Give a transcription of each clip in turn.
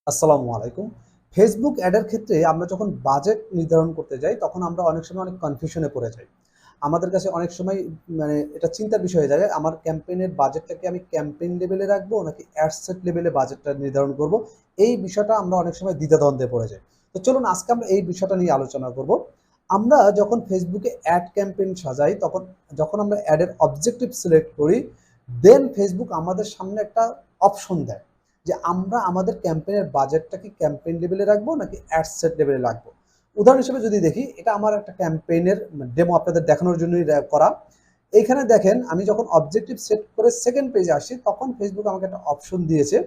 আসসালামু আলাইকুম। ফেসবুক অ্যাডের ক্ষেত্রে আমরা যখন বাজেট নির্ধারণ করতে যাই, তখন আমরা অনেক সময় অনেক কনফিউশনে পড়ে যাই। আমাদের কাছে অনেক সময় এটা চিন্তার বিষয় হয়ে যায়, আমার ক্যাম্পেইনের বাজেটটাকে আমি ক্যাম্পেইন লেভেলে রাখবো নাকি অ্যাড সেট লেভেলে বাজেটটা নির্ধারণ করব। এই বিষয়টা আমরা অনেক সময় দ্বিধাদ্বন্দ্বে পড়ে যাই। তো চলুন আজকে আমরা এই বিষয়টা নিয়ে আলোচনা করব। আমরা যখন ফেসবুকে অ্যাড ক্যাম্পেইন সাজাই, যখন আমরা অ্যাডের অবজেক্টিভ সিলেক্ট করি, দেন ফেসবুক আমাদের সামনে একটা অপশন দেয় যে আমরা আমাদের ক্যাম্পেইনের বাজেটটাকে ক্যাম্পেইন লেভেলে রাখবো নাকি অ্যাড সেট লেভেলে রাখবো। উদাহরণ হিসেবে যদি দেখি, এটা আমার একটা ক্যাম্পেইনের ডেমো আপনাদের দেখানোর জন্যই করা। এইখানে দেখেন, আমি যখন অবজেক্টিভ সেট করে সেকেন্ড পেজে আসি, তখন ফেসবুক আমাকে একটা অপশন দিয়েছে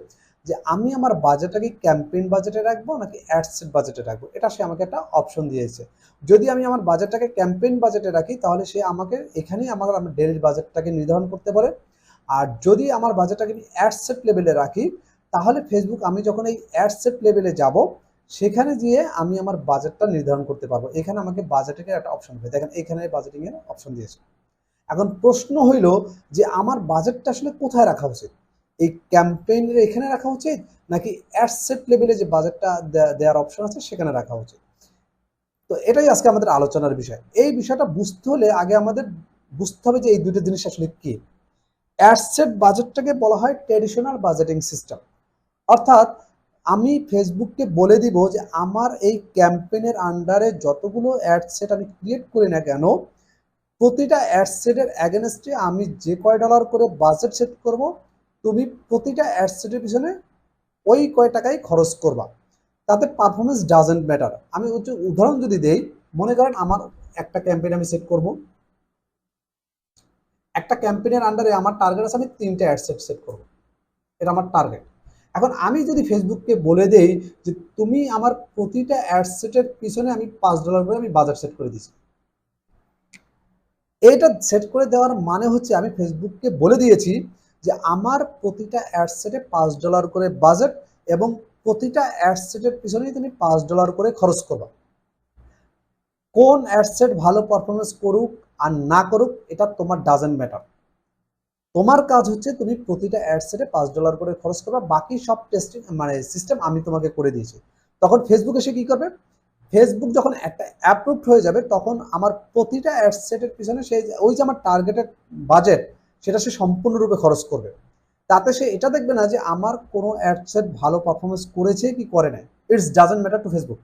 যে আমি আমার বাজেটটাকে ক্যাম্পেইন বাজেটে রাখবো নাকি অ্যাড সেট বাজেটে রাখবো। এটা সে আমাকে একটা অপশন দিয়েছে। যদি আমি আমার বাজেটটাকে ক্যাম্পেইন বাজেটে রাখি, তাহলে সে আমাকে এখানেই আমার ডেইলি বাজেটটাকে নির্ধারণ করতে পারে। আর যদি আমার বাজেটটাকে আমি অ্যাড সেট লেভেলে রাখি, তাহলে ফেসবুক আমি যখন এই অ্যাড সেট লেভেলে যাব, সেখানে গিয়ে আমি আমার বাজেটটা নির্ধারণ করতে পারবো। এখানে আমাকে বাজেটের একটা অপশন দেবে, দেখেন এখানে বাজেটিং এর অপশন দিয়েছে। এখন প্রশ্ন হইল যে আমার বাজেটটা আসলে কোথায় রাখা উচিত, এই ক্যাম্পেইনের এখানে রাখা উচিত নাকি অ্যাড সেট লেভেলে যে বাজেটটা দেওয়ার অপশন আছে সেখানে রাখা উচিত। তো এটাই আজকে আমাদের আলোচনার বিষয়। এই বিষয়টা বুঝতে হলে আগে আমাদের বুঝতে হবে যে এই দুটো জিনিস আসলে কি। অ্যাড সেট বাজেটটাকে বলা হয় ট্র্যাডিশনাল বাজেটিং সিস্টেম। অর্থাৎ আমি ফেসবুককে বলে দিব যে আমার এই ক্যাম্পেইনের আন্ডারে যতগুলো অ্যাড সেট আমি ক্রিয়েট করি না কেন, প্রতিটা অ্যাড সেটের অ্যাগেনস্টে আমি যে কয় ডলার করে বাজেট সেট করব, তুমি প্রতিটা অ্যাড সেটের পিছনে ওই কয় টাকাই খরচ করবা। তাতে পারফরমেন্স ডাজেন্ট ম্যাটার। আমি উদাহরণ যদি দেই, মনে করেন আমার একটা ক্যাম্পেইন আমি সেট করব, একটা ক্যাম্পেইনের আন্ডারে আমার টার্গেট আছে আমি 3টে অ্যাড সেট সেট করব, এটা আমার টার্গেট। এখন আমি যদি ফেসবুককে বলে দেই যে তুমি আমার প্রতিটা অ্যাড সেটের পিছনে আমি $5 করে আমি বাজেট সেট করে দিচ্ছি, এটা সেট করে দেওয়ার মানে হচ্ছে আমি ফেসবুককে বলে দিয়েছি যে আমার প্রতিটা অ্যাড সেটে $5 করে বাজেট, এবং প্রতিটা অ্যাড সেটের পিছনেই তুমি $5 করে খরচ করবা। কোন অ্যাড সেট ভালো পারফরমেন্স করুক আর না করুক, এটা তোমার ডাজেন্ট ম্যাটার। তোমার কাজ হচ্ছে তুমি প্রতিটা অ্যাড সেটে $5 করে খরচ করবা, বাকি সব টেস্টিং সিস্টেম আমি তোমাকে করে দিয়েছি। তখন ফেসবুক এসে কি করবে, ফেসবুক যখন একটা অ্যাপ্রুভড হয়ে যাবে, তখন আমার প্রতিটা অ্যাড সেটের পিছনে সে ওই যে আমার টার্গেটেড বাজেট, সেটা সে সম্পূর্ণরূপে খরচ করবে। তাতে সে এটা দেখবে না যে আমার কোনো অ্যাড সেট ভালো পারফরমেন্স করেছে কি করে নাই। It's doesn't matter to Facebook.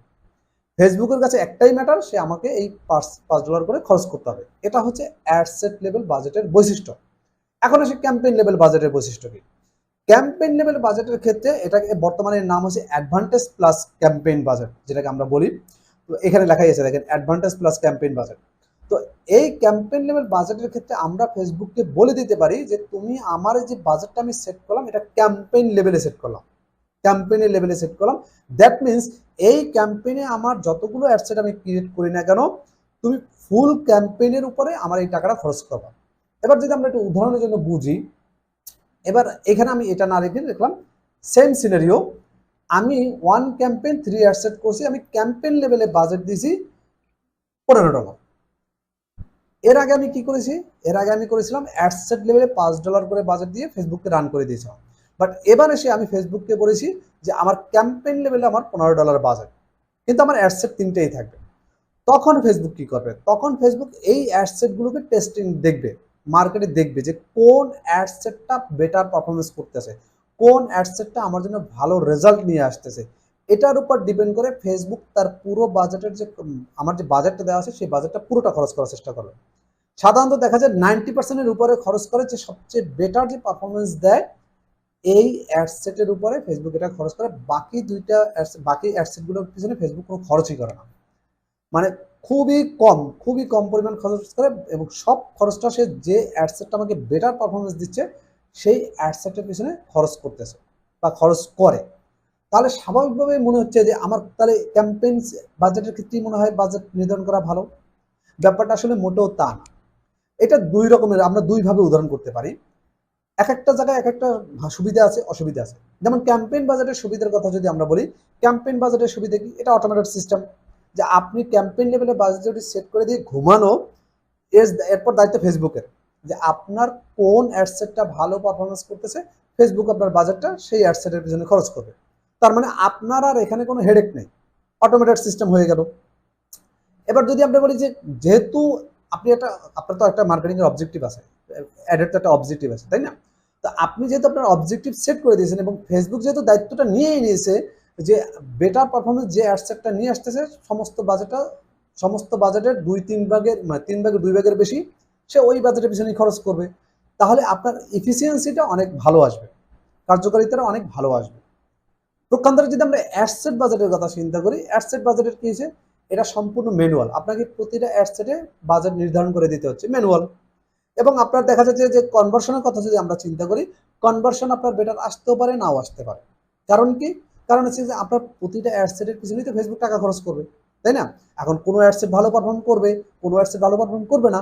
ফেসবুকের কাছে একটাই ম্যাটার, সে আমাকে এই $5 করে খরচ করতে হবে। এটা হচ্ছে অ্যাড সেট লেভেল বাজেটের বৈশিষ্ট্য। এখন আসে ক্যাম্পেইন লেভেল বাজেটের বৈশিষ্ট্য কি। ক্যাম্পেইন লেভেল বাজেটের ক্ষেত্রে এটাকে বর্তমানে নাম হচ্ছে অ্যাডভান্টেজ প্লাস ক্যাম্পেইন বাজেট, যেটাকে আমরা বলি। তো এখানে লেখাই আছে, দেখেন অ্যাডভান্টেজ প্লাস ক্যাম্পেইন বাজেট। তো এই ক্যাম্পেইন লেভেল বাজেটের ক্ষেত্রে আমরা ফেসবুককে বলে দিতে পারি যে তুমি আমার যে বাজেটটা আমি সেট করলাম, এটা ক্যাম্পেইন লেভেলে সেট করলাম, ক্যাম্পেইনের লেভেলে সেট করলাম। দ্যাট মিনস এই ক্যাম্পেইনে আমার যতগুলো অ্যাডসেট আমি ক্রিয়েট করি না কেন, তুমি ফুল ক্যাম্পেইনের উপরে আমার এই টাকাটা খরচ করবা। এবার যদি আমরা একটু উদাহরণের জন্য বুঝি, এবার এখানে আমি এটা না রেখে দেখলাম সেম সিনারিও, আমি ওয়ান ক্যাম্পেইন 3 অ্যাডসেট করছি, আমি ক্যাম্পেইন লেভেলে বাজেট দিয়েছি $15। এর আগে আমি কি করেছি, এর আগে আমি করেছিলাম অ্যাডসেট লেভেলে $5 করে বাজেট দিয়ে ফেসবুককে রান করে দিয়েছিলাম। বাট এবার এসে আমি ফেসবুককে বলেছি যে আমার ক্যাম্পেইন লেভেলে আমার $15 বাজেট, কিন্তু আমার অ্যাডসেট 3টেই থাকবে। তখন ফেসবুক কি করবে, তখন ফেসবুক এই অ্যাডসেটগুলোকে টেস্টিং দেখবে, মার্কেটে দেখবে যে কোন অ্যাডসেটটা বেটার পারফরমেন্স করতেছে, কোন অ্যাডসেটটা আমার জন্য ভালো রেজাল্ট নিয়ে আসতেছে। এটার উপর ডিপেন্ড করে ফেসবুক তার পুরো বাজেটের যে আমার যে বাজেটটা দেওয়া আছে, সেই বাজেটটা পুরোটা খরচ করার চেষ্টা করবে। সাধারণত দেখা যায় 90%-এর উপরে খরচ করে, যে সবচেয়ে বেটার যে পারফরমেন্স দেয় এই অ্যাডসেটের উপরে ফেসবুক এটা খরচ করে। বাকি অ্যাডসেটগুলোর পিছনে ফেসবুক কোনো খরচই করে না। মানে খুবই কম পরিমাণ খরচ করে, এবং সব খরচটা সে যে অ্যাডসেটটা আমাকে বেটার পারফরমেন্স দিচ্ছে সেই অ্যাডসেটের পিছনে খরচ করতেছে বা খরচ করে। তাহলে স্বাভাবিকভাবে মনে হচ্ছে যে আমার তাহলে ক্যাম্পেইন বাজেটের ক্ষেত্রেই মনে হয় বাজেট নির্ধারণ করা ভালো। ব্যাপারটা আসলে মোটেও তা না। এটা দুই রকমের, আমরা দুইভাবে উদাহরণ করতে পারি। এক একটা জায়গায় এক একটা সুবিধা আছে, অসুবিধা আছে। যেমন ক্যাম্পেইন বাজেটের সুবিধার কথা যদি আমরা বলি, ক্যাম্পেইন বাজেটের সুবিধা কি, এটা অটোমেটেড সিস্টেম, যে আপনি ক্যাম্পেইন লেভেলে বাজেট যদি সেট করে দিয়ে ঘুমানো, এরপর দায়িত্ব ফেসবুকের, যে আপনার কোন অ্যাডসেটটা ভালো পারফরমেন্স করতেছে, ফেসবুক আপনার বাজেটটা সেই অ্যাডসেটের পিছনে খরচ করবে। তার মানে আপনার আর এখানে কোনো হেডেক নেই, অটোমেটেড সিস্টেম হয়ে গেল। এবার যদি আমরা বলি যে যেহেতু আপনি আপনার তো একটা মার্কেটিং এর অবজেক্টিভ আছে, অ্যাডের তো একটা অবজেক্টিভ আছে, তাই না? তো আপনি যেহেতু আপনার অবজেক্টিভ সেট করে দিয়েছেন এবং ফেসবুক যেহেতু দায়িত্বটা নিয়েই নিয়েছে যে বেটার পারফরমেন্স যে অ্যাডসেটটা নিয়ে আসতেছে সমস্ত বাজেটের 2-3 ভাগের মানে 3 ভাগের 2 ভাগের বেশি সে ওই বাজেটের পিছনেই খরচ করবে, তাহলে আপনার এফিসিয়েন্সিটা অনেক ভালো আসবে, কার্যকারিতাটা অনেক ভালো আসবে। পক্ষান্তরে যদি আমরা অ্যাডসেট বাজেটের কথা চিন্তা করি, অ্যাডসেট বাজেটের কি হয়েছে, এটা সম্পূর্ণ ম্যানুয়াল, আপনাকে প্রতিটা অ্যাডসেটে বাজেট নির্ধারণ করে দিতে হচ্ছে ম্যানুয়াল। এবং আপনার দেখা যাচ্ছে যে কনভার্সনের কথা যদি আমরা চিন্তা করি, কনভার্সন আপনার বেটার আসতেও পারে নাও আসতে পারে। কারণ কি? কারণ হচ্ছে যে আপনার প্রতিটা অ্যাডসেটের পিছনেই তো ফেসবুক টাকা খরচ করবে, তাই না? এখন কোনো অ্যাডসেট ভালো পারফর্ম করবে, কোনো অ্যাডসেট ভালো পারফর্ম করবে না,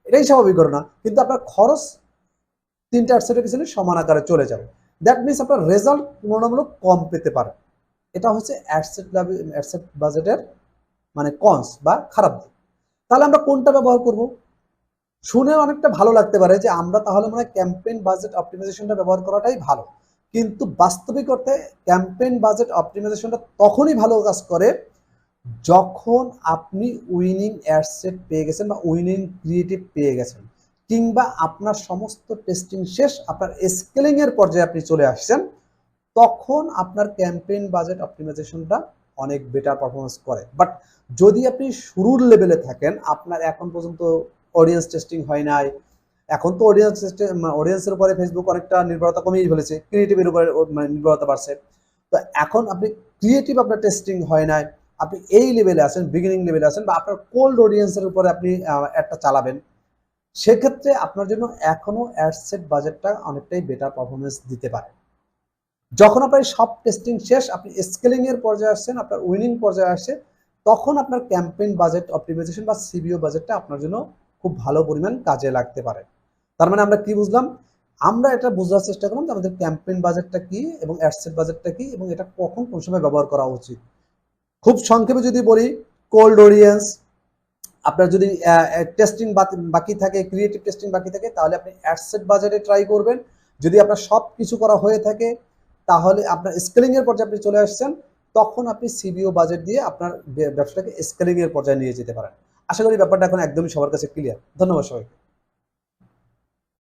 এটাই স্বাভাবিক ঘটনা। কিন্তু আপনার খরচ 3টা অ্যাডসেটের পিছনে সমান আকারে চলে যাবে। দ্যাট মিনস আপনার রেজাল্ট তুলনামূলক কম পেতে পারে। এটা হচ্ছে অ্যাডসেট বাজেটের মানে কনস বা খারাপ দিক। তাহলে আমরা কোনটা ব্যবহার করব? শুনে অনেকটা ভালো লাগতে পারে যে আমরা তাহলে মনে হয় ক্যাম্পেইন বাজেট অপটিমাইজেশনটা ব্যবহার করাটাই ভালো, কিন্তু বাস্তবিক অর্থে ক্যাম্পেইন বাজেট অপটিমাইজেশনটা তখনই ভালো কাজ করে যখন আপনি উইনিং অ্যাডসেট পেয়ে গেছেন বা উইনিং ক্রিয়েটিভ পেয়ে গেছেন, কিংবা আপনার সমস্ত টেস্টিং শেষ, আপনার স্কেলিং এর পর্যায়ে আপনি চলে আসছেন, তখন আপনার ক্যাম্পেইন বাজেট অপটিমাইজেশনটা অনেক বেটার পারফরমেন্স করে। বাট যদি আপনি শুরুর লেভেলে থাকেন, আপনার এখন পর্যন্ত অডিয়েন্স টেস্টিং হয় নাই, এখন তো অডিয়েন্সের উপরে ফেসবুক অনেকটা নির্ভরতা কমিয়ে ফেলেছে, ক্রিয়েটিভের উপরে মানে নির্ভরতা বাড়ছে। তো এখন আপনি ক্রিয়েটিভ আপনার টেস্টিং হয় নাই, আপনি এই লেভেলে আছেন, বিগিনিং লেভেলে আছেন, বা আপনার কোল্ড অডিয়েন্সের উপরে আপনি একটা চালাবেন, সেক্ষেত্রে আপনার জন্য এখনো অ্যাডসেট বাজেটটা অনেকটাই বেটার পারফরমেন্স দিতে পারে। যখন আপনার সব টেস্টিং শেষ, আপনি স্কেলিং এর পর্যায়ে আসছেন, আপনার উইনিং পর্যায়ে আসছে, তখন আপনার ক্যাম্পেইন বাজেট অপটিমাইজেশন বা সিবিও বাজেটটা আপনার জন্য খুব ভালো পরিমাণ কাজে লাগতে পারে। তার মানে আমরা কি বুঝলাম? আমরা এটা বোঝার চেষ্টা করলাম যে আমাদের ক্যাম্পেইন বাজেটটা কি এবং অ্যাডসেট বাজেটটা কি এবং এটা কখন কোন সময় ব্যবহার করা উচিত। খুব সংক্ষেপে যদি বলি, কোল্ড অডিয়েন্স, আপনার যদি টেস্টিং বাকি থাকে, ক্রিয়েটিভ টেস্টিং বাকি থাকে, তাহলে আপনি অ্যাডসেট বাজেটে ট্রাই করবেন। যদি আপনার সব কিছু করা হয়ে থাকে, তাহলে আপনার স্কেলিং এর পর্যায়ে আপনি চলে আসছেন, তখন আপনি সিবিও বাজেট দিয়ে আপনার ব্যবসাটাকে স্কেলিং এর পর্যায়ে নিয়ে যেতে পারেন। আশা করি ব্যাপারটা এখন একদমই সবার কাছে ক্লিয়ার। ধন্যবাদ সবাইকে।